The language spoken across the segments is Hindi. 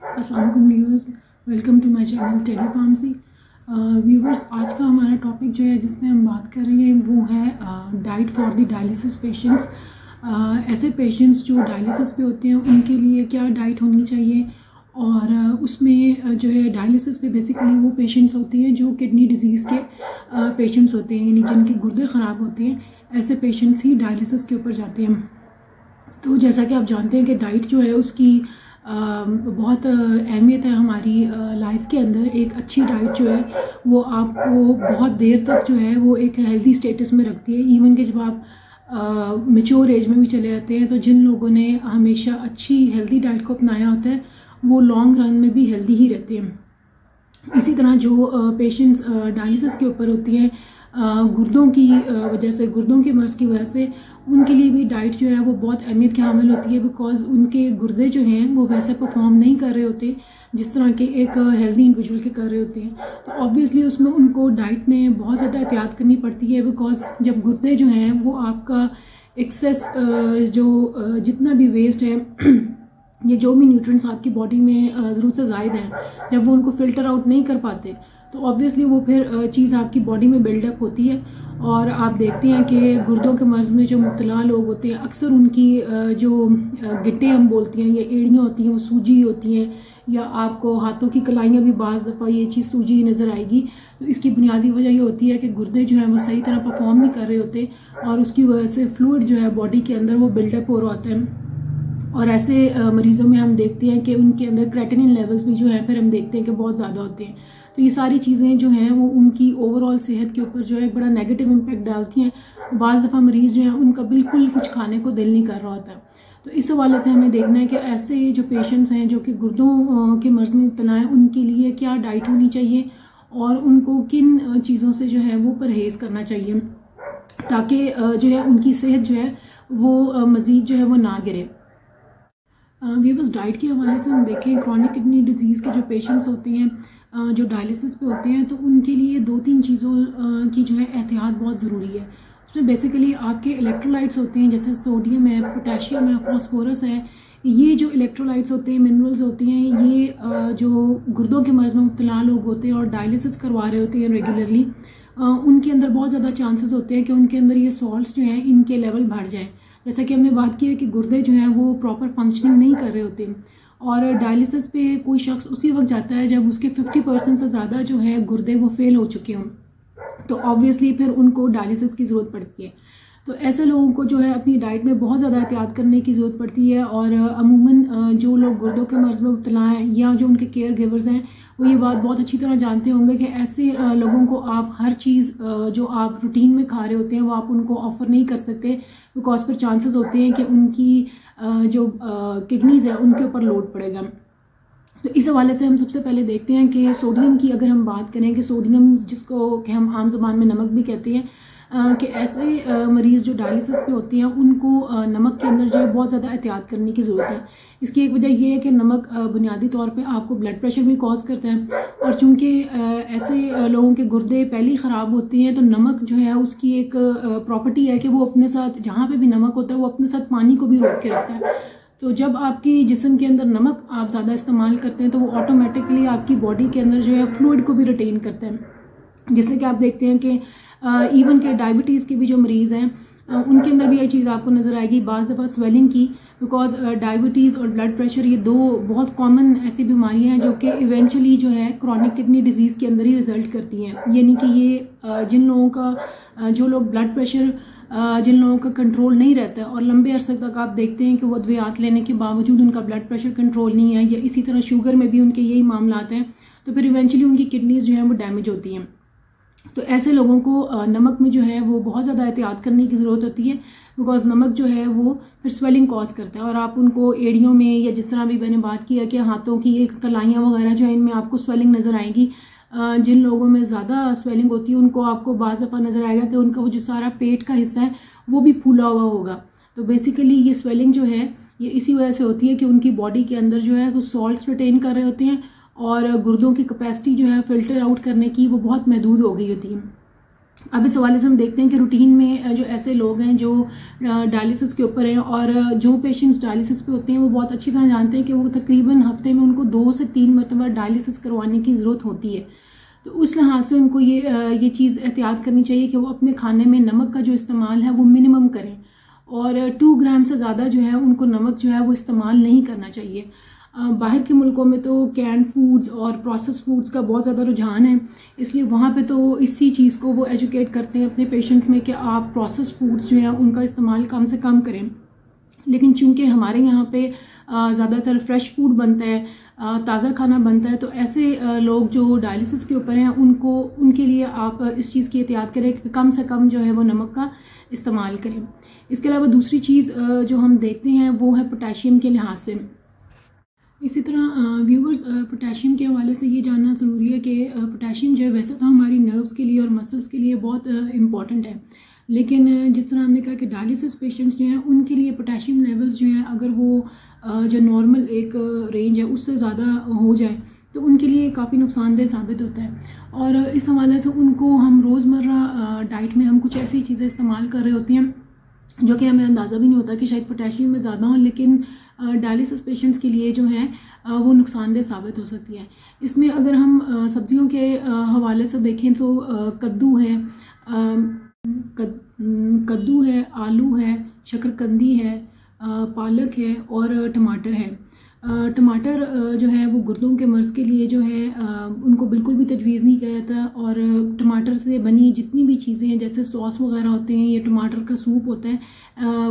अस्सलाम वालेकुम viewers, welcome to my channel telepharmacy. Viewers, आज का हमारा टॉपिक जो है जिसमें हम बात कर रहे हैं वो है diet for the dialysis patients. ऐसे पेशेंट्स जो डायलिसिस पे होते हैं उनके लिए क्या डाइट होनी चाहिए, और उसमें जो है डायलिसिस पे बेसिकली वो पेशेंट्स होते हैं जो किडनी डिजीज़ के पेशेंट्स होते हैं, यानी जिनके गुर्दे ख़राब होते हैं, ऐसे पेशेंट्स ही डायलिसिस के ऊपर जाते हैं। तो जैसा कि आप जानते हैं कि डाइट जो है उसकी बहुत अहमियत है हमारी लाइफ के अंदर। एक अच्छी डाइट जो है वो आपको बहुत देर तक जो है वो एक हेल्दी स्टेटस में रखती है। इवन कि जब आप मेच्योर एज में भी चले जाते हैं तो जिन लोगों ने हमेशा अच्छी हेल्दी डाइट को अपनाया होता है वो लॉन्ग रन में भी हेल्दी ही रहते हैं। इसी तरह जो पेशेंट्स डायलिसिस के ऊपर होती हैं गुर्दों की वजह से, गुर्दों के मर्ज़ की वजह से, उनके लिए भी डाइट जो है वो बहुत अहमियत की हामिल होती है, बिकॉज़ उनके गुर्दे जो हैं वो वैसे परफॉर्म नहीं कर रहे होते जिस तरह के एक हेल्दी इंडिविजुअल के कर रहे होते हैं। तो ऑब्वियसली उसमें उनको डाइट में बहुत ज़्यादा एहतियात करनी पड़ती है, बिकॉज़ जब गुर्दे जो हैं वो आपका एक्सेस जितना भी वेस्ट है ये जो भी न्यूट्रिएंट्स आपकी बॉडी में ज़रूरत से ज़ायद हैं, जब वो उनको फ़िल्टर आउट नहीं कर पाते तो ऑब्वियसली वो फिर चीज़ आपकी बॉडी में बिल्डअप होती है। और आप देखते हैं कि गुर्दों के मर्ज़ में जो मुब्तला लोग होते हैं अक्सर उनकी जो गिट्टे हम बोलती हैं या एड़ियाँ होती हैं वो सूजी होती हैं, या आपको हाथों की कलाइयाँ भी बाज़ दफ़ा ये चीज़ सूजी नज़र आएगी। तो इसकी बुनियादी वजह ये होती है कि गुर्दे जो हैं वो सही तरह परफॉर्म नहीं कर रहे होते और उसकी वजह से फ्लूइड जो है बॉडी के अंदर वो बिल्डअप हो रहा होता है। और ऐसे मरीज़ों में हम देखते हैं कि उनके अंदर क्रेटिनिन लेवल्स भी जो है फिर हम देखते हैं कि बहुत ज़्यादा होते हैं। तो ये सारी चीज़ें जो हैं वो उनकी ओवरऑल सेहत के ऊपर जो है एक बड़ा नेगेटिव इम्पैक्ट डालती हैं। बाज़ दफ़ा मरीज़ जो हैं उनका बिल्कुल कुछ खाने को दिल नहीं कर रहा होता। तो इस हवाले से हमें देखना है कि ऐसे जो पेशेंट्स हैं जो कि गुर्दों के मर्ज़ में मुब्तला हैं उनके लिए क्या डाइट होनी चाहिए और उनको किन चीज़ों से जो है वो परहेज़ करना चाहिए ताकि जो है उनकी सेहत जो है वो मज़ीद जो है वो ना गिरे। व्यूअर्स, डाइट के हवाले से हम देखें, क्रॉनिक किडनी डिजीज़ के जो पेशेंट्स होते हैं जो डायलिसिस पे होते हैं तो उनके लिए 2-3 चीज़ों की जो है एहतियात बहुत ज़रूरी है। उसमें बेसिकली आपके इलेक्ट्रोलाइट्स होते हैं, जैसे सोडियम है, पोटेशियम है, फास्फोरस है। ये जो इलेक्ट्रोलाइट्स होते हैं, मिनरल्स होते हैं, ये जो गुर्दों के मर्ज़ में मुब्तला लोग होते हैं और डायलिसिस करवा रहे होते हैं रेगुलरली, उनके अंदर बहुत ज़्यादा चांसेस होते हैं कि उनके अंदर ये सॉल्ट्स जो हैं इनके लेवल बढ़ जाएँ। जैसा कि हमने बात की है कि गुर्दे जो हैं वो प्रॉपर फंक्शनिंग नहीं कर रहे होते और डायलिसिस पे कोई शख्स उसी वक्त जाता है जब उसके 50% से ज़्यादा जो है गुर्दे वो फेल हो चुके हों, तो ऑब्वियसली फिर उनको डायलिसिस की ज़रूरत पड़ती है। तो ऐसे लोगों को जो है अपनी डाइट में बहुत ज़्यादा एहतियात करने की ज़रूरत पड़ती है। और अमूमन जो लोग गुर्दों के मर्ज़ में मुब्तला हैं या जो उनके केयर गिवर्स हैं वो ये बात बहुत अच्छी तरह जानते होंगे कि ऐसे लोगों को आप हर चीज़ जो आप रूटीन में खा रहे होते हैं वो आप उनको ऑफ़र नहीं कर सकते, बिकॉज फिर चांसेस होते हैं कि उनकी जो किडनीज़ है उनके ऊपर लोड पड़ेगा। तो इस हवाले से हम सबसे पहले देखते हैं कि सोडियम की अगर हम बात करें कि सोडियम जिसको कि हम आम ज़ुबान में नमक भी कहते हैं, कि ऐसे मरीज़ जो डायलिसिस पे होते हैं उनको नमक के अंदर जो है बहुत ज़्यादा एहतियात करने की ज़रूरत है। इसकी एक वजह यह है कि नमक बुनियादी तौर पे आपको ब्लड प्रेशर भी कॉज करता है, और चूँकि ऐसे लोगों के गुर्दे पहले ही ख़राब होते हैं तो नमक जो है उसकी एक प्रॉपर्टी है कि वो अपने साथ, जहाँ पे भी नमक होता है वो अपने साथ पानी को भी रोक के रखता है। तो जब आपकी जिस्म के अंदर नमक आप ज़्यादा इस्तेमाल करते हैं तो वो ऑटोमेटिकली आपकी बॉडी के अंदर जो है फ्लूइड को भी रिटेन करता है, जिससे कि आप देखते हैं कि इवन के डायबिटीज़ के भी जो मरीज़ हैं उनके अंदर भी ये चीज़ आपको नज़र आएगी बाज़ दफ़ा स्वेलिंग की, बिकॉज डायबिटीज़ और ब्लड प्रेशर ये दो बहुत कॉमन ऐसी बीमारियां हैं जो कि इवेंचुअली जो है क्रॉनिक किडनी डिजीज़ के अंदर ही रिजल्ट करती हैं। यानी कि ये जिन लोगों का जो लोग ब्लड प्रेशर जिन लोगों का कंट्रोल नहीं रहता है और लंबे अरसे तक आप देखते हैं कि वो अद्वियात लेने के बावजूद उनका ब्लड प्रेशर कंट्रोल नहीं है, या इसी तरह शुगर में भी उनके यही मामलात हैं, तो फिर इवेंचुअली उनकी किडनीज़ जो हैं वो डैमेज होती हैं। तो ऐसे लोगों को नमक में जो है वो बहुत ज़्यादा एहतियात करने की ज़रूरत होती है, बिकॉज नमक जो है वो फिर स्वेलिंग कॉज करता है। और आप उनको एड़ियों में या जिस तरह भी मैंने बात की है कि हाथों की एक कलाइयाँ वगैरह जो है इनमें आपको स्वेलिंग नज़र आएगी। जिन लोगों में ज़्यादा स्वेलिंग होती है उनको आपको बाज़ दफ़ा नज़र आएगा कि उनका वो जो सारा पेट का हिस्सा है वो भी फूला हुआ होगा। तो बेसिकली ये स्वेलिंग जो है ये इसी वजह से होती है कि उनकी बॉडी के अंदर जो है वो सॉल्ट्स रिटेन कर रहे होते हैं और गुर्दों की कैपेसिटी जो है फ़िल्टर आउट करने की वो बहुत महदूद हो गई होती है। अब इस हवाले से हम देखते हैं कि रूटीन में जो ऐसे लोग हैं जो डायलिसिस के ऊपर हैं, और जो पेशेंट्स डायलिसिस पे होते हैं वो बहुत अच्छी तरह जानते हैं कि वो तकरीबन हफ्ते में उनको 2 से 3 मरतबा डायलिसिस करवाने की ज़रूरत होती है। तो उस लिहाज से उनको ये चीज़ एहतियात करनी चाहिए कि वो अपने खाने में नमक का जो इस्तेमाल है वो मिनिमम करें, और 2 ग्राम से ज़्यादा जो है उनको नमक जो है वो इस्तेमाल नहीं करना चाहिए। बाहर के मुल्कों में तो कैन फूड्स और प्रोसेस फूड्स का बहुत ज़्यादा रुझान है, इसलिए वहाँ पे तो इसी चीज़ को वो एजुकेट करते हैं अपने पेशेंट्स में कि आप प्रोसेस फूड्स जो है उनका इस्तेमाल कम से कम करें। लेकिन चूंकि हमारे यहाँ पे ज़्यादातर फ्रेश फूड बनता है, ताज़ा खाना बनता है, तो ऐसे लोग जो डायलिसिस के ऊपर हैं उनके लिए आप इस चीज़ की एहतियात करें कि कम से कम जो है वो नमक का इस्तेमाल करें। इसके अलावा दूसरी चीज़ जो हम देखते हैं वो है पोटेशियम के लिहाज से। इसी तरह व्यूवर्स, पोटेशियम के हवाले से ये जानना ज़रूरी है कि पोटेशियम जो है वैसे तो हमारी नर्व्स के लिए और मसल्स के लिए बहुत इम्पॉर्टेंट है, लेकिन जिस तरह हमने कहा कि डायलिसिस पेशेंट्स जो हैं उनके लिए पोटेशियम लेवल्स जो हैं अगर वो जो नॉर्मल एक रेंज है उससे ज़्यादा हो जाए तो उनके लिए काफ़ी नुकसानदेह साबित होता है। और इस हवाले से उनको हम रोज़मर्रा डाइट में हम कुछ ऐसी चीज़ें इस्तेमाल कर रहे होती हैं जो कि हमें अंदाज़ा भी नहीं होता कि शायद पोटेशियम में ज़्यादा हो, लेकिन डायलिसिस पेशेंट्स के लिए जो है वो नुकसानदेह साबित हो सकती है। इसमें अगर हम सब्जियों के हवाले से देखें तो कद्दू है, आलू है, शकरकंदी है, पालक है और टमाटर है। टमाटर जो है वो गुर्दों के मर्ज़ के लिए जो है उनको बिल्कुल भी तजवीज़ नहीं किया जाता, और टमाटर से बनी जितनी भी चीज़ें हैं जैसे सॉस वगैरह होते हैं, ये टमाटर का सूप होता है,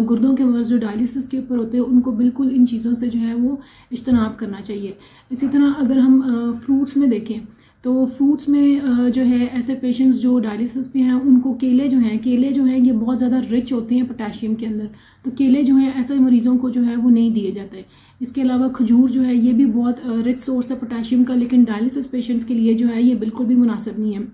गुर्दों के मर्ज़ जो डायलिसिस के ऊपर होते हैं उनको बिल्कुल इन चीज़ों से जो है वो इज्तनाब करना चाहिए। इसी तरह अगर हम फ्रूट्स में देखें तो फ्रूट्स में जो है ऐसे पेशेंट्स जो डायलिसिस पे हैं उनको केले जो हैं ये बहुत ज़्यादा रिच होते हैं पोटेशियम के अंदर, तो केले जो हैं ऐसे मरीज़ों को जो है वो नहीं दिए जाते। इसके अलावा खजूर जो है ये भी बहुत रिच सोर्स है पोटेशियम का, लेकिन डायलिसिस पेशेंट्स के लिए जो है ये बिल्कुल भी मुनासिब नहीं है।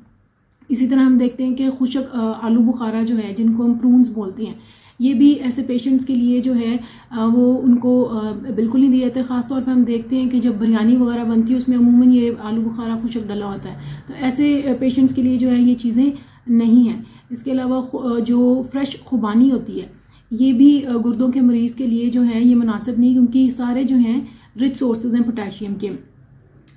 इसी तरह हम देखते हैं कि खुशक आलू बुखारा जो है जिनको हम प्रून्स बोलते हैं, ये भी ऐसे पेशेंट्स के लिए जो है वो उनको बिल्कुल नहीं दिए जाते। ख़ास तौर पे हम देखते हैं कि जब बिरयानी वगैरह बनती है उसमें अमूमन ये आलू बुखारा खुशक डला होता है, तो ऐसे पेशेंट्स के लिए जो है ये चीज़ें नहीं हैं। इसके अलावा जो फ्रेश खुबानी होती है ये भी गुर्दों के मरीज़ के लिए जो है ये मुनासिब नहीं, क्योंकि सारे जो हैं रिच सोर्सेज हैं पोटेशियम के।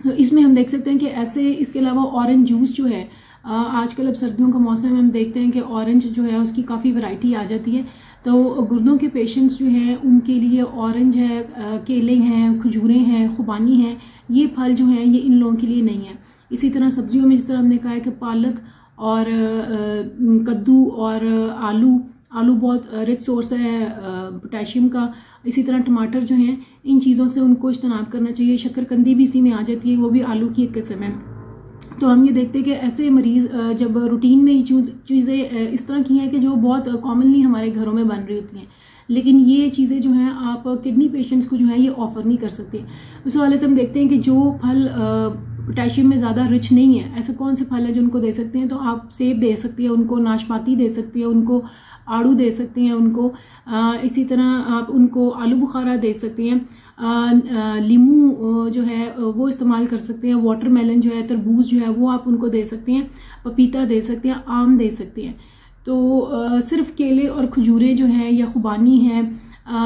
तो इसमें हम देख सकते हैं कि ऐसे, इसके अलावा ऑरेंज जूस जो है आजकल अब सर्दियों का मौसम है, हम देखते हैं कि ऑरेंज जो है उसकी काफ़ी वैरायटी आ जाती है, तो गुर्दों के पेशेंट्स जो हैं उनके लिए ऑरेंज है, केले हैं, खजूरें हैं, खुबानी हैं, ये फल जो हैं ये इन लोगों के लिए नहीं है। इसी तरह सब्जियों में जिस तरह हमने कहा है कि पालक और कद्दू और आलू बहुत रिच सोर्स है पोटेशियम का। इसी तरह टमाटर जो हैं इन चीज़ों से उनको इज्तनाब करना चाहिए। शकरकंदी भी इसी में आ जाती है, वो भी आलू की एक किस्म है। तो हम ये देखते हैं कि ऐसे मरीज़ जब रूटीन में ये चीज़ें इस तरह की हैं कि जो बहुत कॉमनली हमारे घरों में बन रही होती हैं, लेकिन ये चीज़ें जो हैं आप किडनी पेशेंट्स को जो है ये ऑफ़र नहीं कर सकते। उस हवाले से हम देखते हैं कि जो फल पोटेशियम में ज़्यादा रिच नहीं है, ऐसे कौन से फल है जो उनको दे सकते हैं, तो आप सेब दे सकती है उनको, नाशपाती दे सकती है उनको, आड़ू दे सकती हैं उनको, इसी तरह आप उनको आलू बुखारा दे सकती हैं, लीमू जो है वो इस्तेमाल कर सकते हैं, वाटरमेलन जो है, तरबूज जो है वो आप उनको दे सकते हैं, पपीता दे सकते हैं, आम दे सकते हैं। तो सिर्फ केले और खजूरें जो हैं या खुबानी है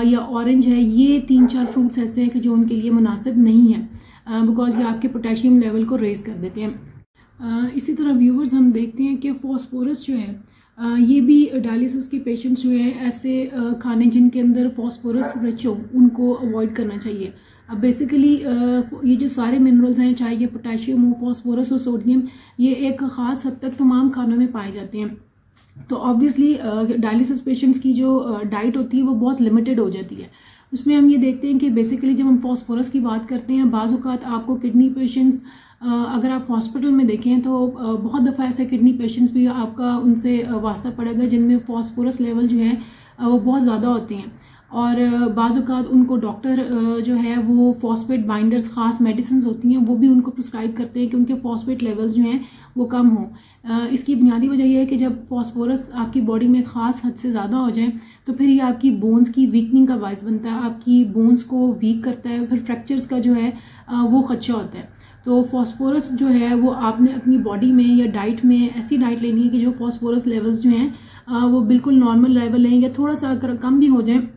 या ऑरेंज है, ये 3-4 फ्रूट्स ऐसे हैं कि जो उनके लिए मुनासिब नहीं है, बिकॉज ये आपके पोटेशियम लेवल को रेज कर देते हैं। इसी तरह व्यूवर्स हम देखते हैं कि फॉस्फोरस जो है ये भी डायलिसिस के पेशेंट्स जो है ऐसे खाने जिनके अंदर फॉस्फोरस रिच हो उनको अवॉइड करना चाहिए। अब बेसिकली ये जो सारे मिनरल्स हैं, चाहे ये पोटेशियम हो, फॉस्फोरस हो, सोडियम, ये एक ख़ास हद तक तमाम खानों में पाए जाते हैं। तो ऑब्वियसली डायलिसिस पेशेंट्स की जो डाइट होती है वो बहुत लिमिटेड हो जाती है। उसमें हम ये देखते हैं कि बेसिकली जब हम फॉस्फोरस की बात करते हैं, बाज़ औक़ात आपको किडनी पेशेंट्स अगर आप हॉस्पिटल में देखें तो बहुत दफ़ा ऐसे किडनी पेशेंट्स भी आपका उनसे वास्ता पड़ेगा जिनमें फॉस्फोरस लेवल जो है वो बहुत ज़्यादा होते हैं। और बाज़ औक़ात उनको डॉक्टर जो है वो फॉस्फेट बाइंडर्स ख़ास मेडिसिन होती हैं वो भी उनको प्रिस्क्राइब करते हैं कि उनके फॉस्फेट लेवल्स जो हैं वो कम हों। इसकी बुनियादी वजह यह है कि जब फॉस्फोरस आपकी बॉडी में ख़ास हद से ज़्यादा हो जाए तो फिर ये आपकी बोन्स की वीकनिंग का बायस बनता है, आपकी बोन्स को वीक करता है, फिर फ्रैक्चर्स का जो है वो खदशा होता है। तो फॉस्फोरस जो है वो आपने अपनी बॉडी में या डाइट में ऐसी डाइट लेनी है कि जो फॉस्फोरस लेवल्स जो हैं वो बिल्कुल नॉर्मल लेवल लें, या थोड़ा सा अगर कम भी हो जाए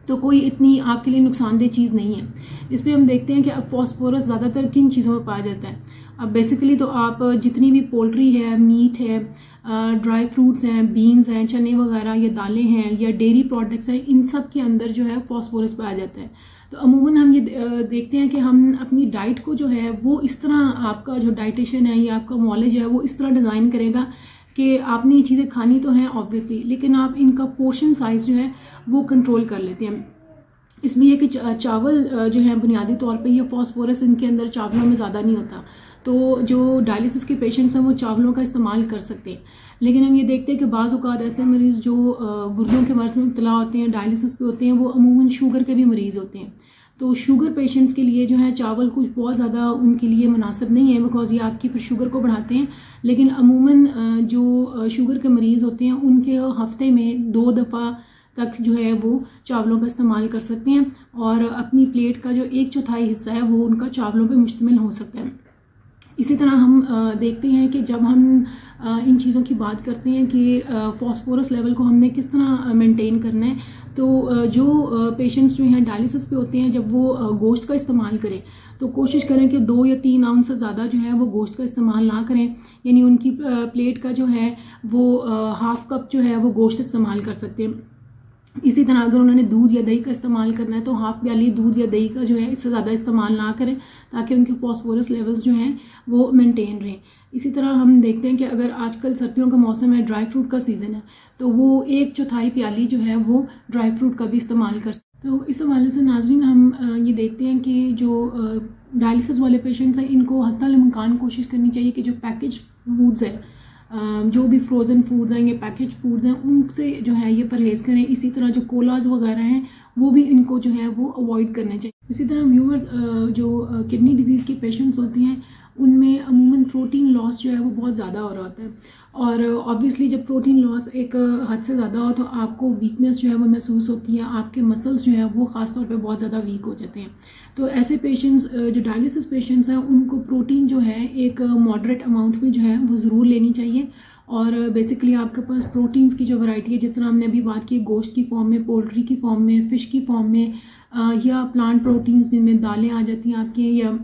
तो कोई इतनी आपके लिए नुकसानदेह चीज़ नहीं है। इसमें हम देखते हैं कि अब फॉस्फोरस ज़्यादातर किन चीज़ों में पाया जाता है। अब बेसिकली तो आप जितनी भी पोल्ट्री है, मीट है, ड्राई फ्रूट्स हैं, बीन्स हैं, चने वगैरह या दालें हैं या डेयरी प्रोडक्ट्स हैं, इन सब के अंदर जो है फॉस्फोरस पाया जाता है। तो अमूमन हम ये देखते हैं कि हम अपनी डाइट को जो है वो इस तरह, आपका जो डाइटिशियन है या आपका नॉलेज है वो इस तरह डिज़ाइन करेगा कि आपने ये चीज़ें खानी तो हैं ऑब्वियसली, लेकिन आप इनका पोर्शन साइज़ जो है वो कंट्रोल कर लेते हैं। इसमें यह कि चावल जो है बुनियादी तौर पे ये फॉस्फोरस इनके अंदर चावलों में ज़्यादा नहीं होता, तो जो डायलिसिस के पेशेंट्स हैं वो चावलों का इस्तेमाल कर सकते हैं। लेकिन हम ये देखते हैं कि बाज़ औक़ात ऐसे मरीज़ जो गुर्दों के मर्ज़ में मुब्तला होते हैं, डायलिसिस पे होते हैं, वो अमूमन शुगर के भी मरीज़ होते हैं। तो शुगर पेशेंट्स के लिए जो है चावल कुछ बहुत ज़्यादा उनके लिए मुनासिब नहीं है, बिकॉज ये आपकी फिर शुगर को बढ़ाते हैं। लेकिन अमूमन जो शुगर के मरीज़ होते हैं उनके हफ्ते में 2 दफ़ा तक जो है वो चावलों का इस्तेमाल कर सकते हैं और अपनी प्लेट का जो 1/4 हिस्सा है वो उनका चावलों पे मुश्तमिल हो सकता है। इसी तरह हम देखते हैं कि जब हम इन चीज़ों की बात करते हैं कि फॉस्फोरस लेवल को हमने किस तरह मेंटेन करना है, तो जो पेशेंट्स जो हैं डायलिसिस पे होते हैं, जब वो गोश्त का इस्तेमाल करें तो कोशिश करें कि 2 या 3 आउंस से ज़्यादा जो है वो गोश्त का इस्तेमाल ना करें। यानी उनकी प्लेट का जो है वो 1/2 कप जो है वो गोश्त इस्तेमाल कर सकते हैं। इसी तरह अगर उन्होंने दूध या दही का इस्तेमाल करना है तो 1/2 प्याली दूध या दही का जो है इससे ज़्यादा इस्तेमाल ना करें, ताकि उनके फॉस्फोरस लेवल्स जो हैं वो मेंटेन रहें। इसी तरह हम देखते हैं कि अगर आजकल सर्दियों का मौसम है, ड्राई फ्रूट का सीज़न है, तो वो 1/4 प्याली जो है वो ड्राई फ्रूट का भी इस्तेमाल कर सकते हैं। तो इस हवाले से नाज़रीन हम ये देखते हैं कि जो डायलिसिस वाले पेशेंट्स हैं इनको हत्तल इम्कान कोशिश करनी चाहिए कि जो पैकेज फूड्स है, जो भी फ्रोज़न फूड्स हैं, ये पैकेज फूड्स हैं, उनसे जो है ये परहेज़ करें। इसी तरह जो कोलाज वगैरह हैं वो भी इनको जो है वो अवॉइड करने चाहिए। इसी तरह व्यूअर्स, जो किडनी डिजीज़ के पेशेंट्स होते हैं उनमें अमूमन प्रोटीन लॉस जो है वो बहुत ज़्यादा हो रहा होता है, और ऑब्वियसली जब प्रोटीन लॉस एक हद से ज़्यादा हो तो आपको वीकनेस जो है वो महसूस होती है, आपके मसल्स जो है वो ख़ास तौर पे बहुत ज़्यादा वीक हो जाते हैं। तो ऐसे पेशेंट्स, जो डायलिसिस पेशेंट्स हैं, उनको प्रोटीन जो है एक मॉडरेट अमाउंट में जो है वो ज़रूर लेनी चाहिए। और बेसिकली आपके पास प्रोटीन्स की जो वैरायटी है, जिस तरह हमने अभी बात की गोश्त की फॉर्म में, पोल्ट्री की फॉर्म में, फ़िश की फॉर्म में, या प्लांट प्रोटीन्स जिनमें दालें आ जाती हैं आपकी, या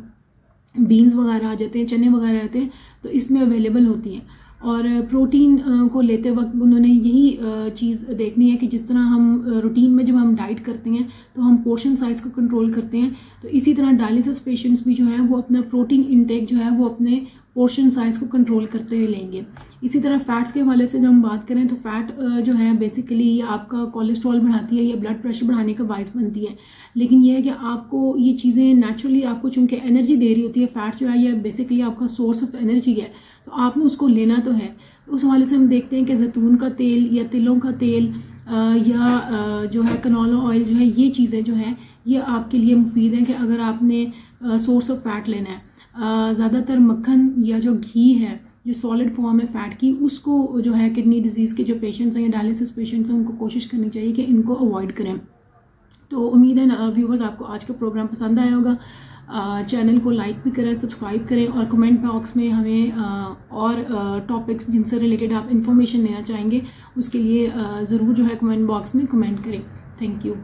बीन्स वगैरह आ जाते हैं, चने वगैरह आते हैं, तो इसमें अवेलेबल होती हैं। और प्रोटीन को लेते वक्त उन्होंने यही चीज़ देखनी है कि जिस तरह हम रूटीन में जब हम डाइट करते हैं तो हम पोर्शन साइज़ को कंट्रोल करते हैं, तो इसी तरह डायलिसिस पेशेंट्स भी जो हैं वो अपना प्रोटीन इंटेक जो है वो अपने पोर्शन साइज़ को कंट्रोल करते हुए लेंगे। इसी तरह फ़ैट्स के हवाले से जब हम बात करें तो फ़ैट जो है बेसिकली ये आपका कोलेस्ट्रॉल बढ़ाती है या ब्लड प्रेशर बढ़ाने का बायस बनती है। लेकिन यह है कि आपको ये चीज़ें नेचुरली आपको चूँकि एनर्जी दे रही होती है, फ़ैट जो है ये बेसिकली आपका सोर्स ऑफ एनर्जी है, तो आपने उसको लेना तो है। उस हवाले से हम देखते हैं कि जैतून का तेल या तिलों का तेल या जो है कनोला ऑयल जो है, ये चीज़ें जो हैं ये आपके लिए मुफीद हैं कि अगर आपने सोर्स ऑफ फ़ैट लेना है। ज़्यादातर मक्खन या जो घी है, जो सॉलिड फॉर्म है फ़ैट की, उसको जो है किडनी डिजीज़ के जो पेशेंट्स हैं या डायलिसिस पेशेंट्स हैं उनको कोशिश करनी चाहिए कि इनको अवॉइड करें। तो उम्मीद है ना व्यूवर्स आपको आज का प्रोग्राम पसंद आया होगा। चैनल को लाइक भी करें, सब्सक्राइब करें, और कमेंट बॉक्स में हमें और टॉपिक्स जिनसे रिलेटेड आप इन्फॉर्मेशन देना चाहेंगे उसके लिए ज़रूर जो है कमेंट बॉक्स में कमेंट करें। Thank you.